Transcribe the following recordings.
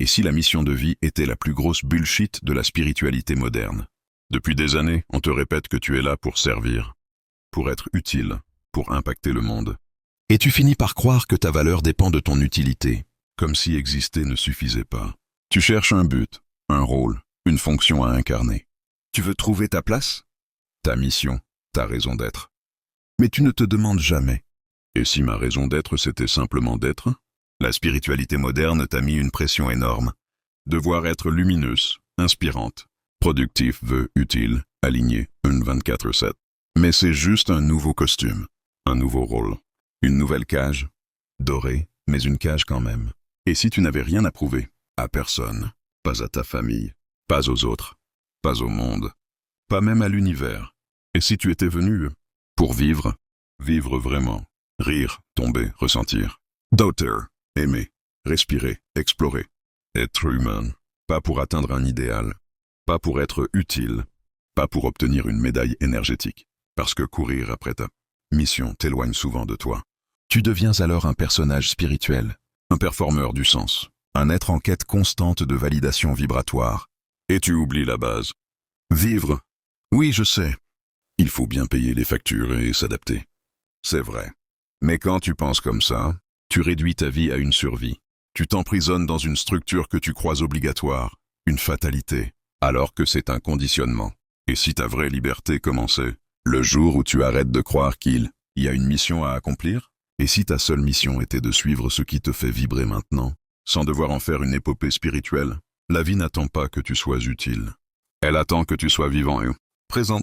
Et si la mission de vie était la plus grosse bullshit de la spiritualité moderne? Depuis des années, on te répète que tu es là pour servir, pour être utile, pour impacter le monde. Et tu finis par croire que ta valeur dépend de ton utilité, comme si exister ne suffisait pas. Tu cherches un but, un rôle, une fonction à incarner. Tu veux trouver ta place, ta mission, ta raison d'être. Mais tu ne te demandes jamais: et si ma raison d'être c'était simplement d'être? La spiritualité moderne t'a mis une pression énorme. Devoir être lumineuse, inspirante, productif, utile, aligné, une 24/7. Mais c'est juste un nouveau costume, un nouveau rôle, une nouvelle cage, dorée, mais une cage quand même. Et si tu n'avais rien à prouver? À personne, pas à ta famille, pas aux autres, pas au monde, pas même à l'univers. Et si tu étais venu pour vivre, vivre vraiment, rire, tomber, ressentir, daughter, aimer, respirer, explorer, être humain, pas pour atteindre un idéal, pas pour être utile, pas pour obtenir une médaille énergétique, parce que courir après ta mission t'éloigne souvent de toi. Tu deviens alors un personnage spirituel, un performeur du sens, un être en quête constante de validation vibratoire. Et tu oublies la base. Vivre. Oui, je sais. Il faut bien payer les factures et s'adapter. C'est vrai. Mais quand tu penses comme ça, tu réduis ta vie à une survie. Tu t'emprisonnes dans une structure que tu crois obligatoire, une fatalité, alors que c'est un conditionnement. Et si ta vraie liberté commençait le jour où tu arrêtes de croire qu'il y a une mission à accomplir? Et si ta seule mission était de suivre ce qui te fait vibrer maintenant, sans devoir en faire une épopée spirituelle? La vie n'attend pas que tu sois utile. Elle attend que tu sois vivant et présent,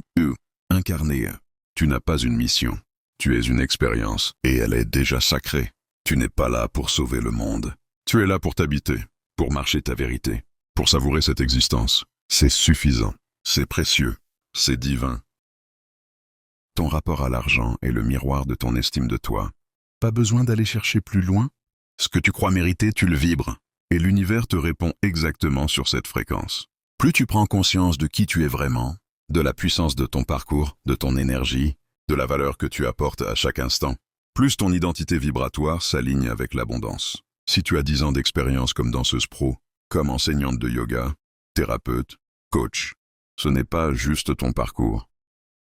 incarné. Tu n'as pas une mission. Tu es une expérience, et elle est déjà sacrée. Tu n'es pas là pour sauver le monde. Tu es là pour t'habiter, pour marcher ta vérité, pour savourer cette existence. C'est suffisant, c'est précieux, c'est divin. Ton rapport à l'argent est le miroir de ton estime de toi. Pas besoin d'aller chercher plus loin. Ce que tu crois mériter, tu le vibres. Et l'univers te répond exactement sur cette fréquence. Plus tu prends conscience de qui tu es vraiment, de la puissance de ton parcours, de ton énergie, de la valeur que tu apportes à chaque instant, plus ton identité vibratoire s'aligne avec l'abondance. Si tu as 10 ans d'expérience comme danseuse pro, comme enseignante de yoga, thérapeute, coach, ce n'est pas juste ton parcours.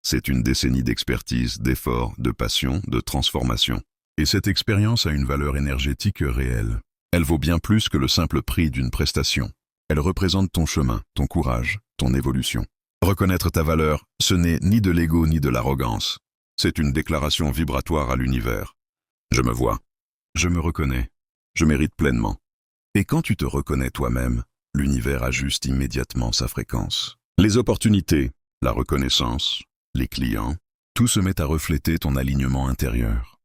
C'est une décennie d'expertise, d'efforts, de passion, de transformation. Et cette expérience a une valeur énergétique réelle. Elle vaut bien plus que le simple prix d'une prestation. Elle représente ton chemin, ton courage, ton évolution. Reconnaître ta valeur, ce n'est ni de l'ego ni de l'arrogance. C'est une déclaration vibratoire à l'univers. Je me vois. Je me reconnais. Je mérite pleinement. Et quand tu te reconnais toi-même, l'univers ajuste immédiatement sa fréquence. Les opportunités, la reconnaissance, les clients, tout se met à refléter ton alignement intérieur.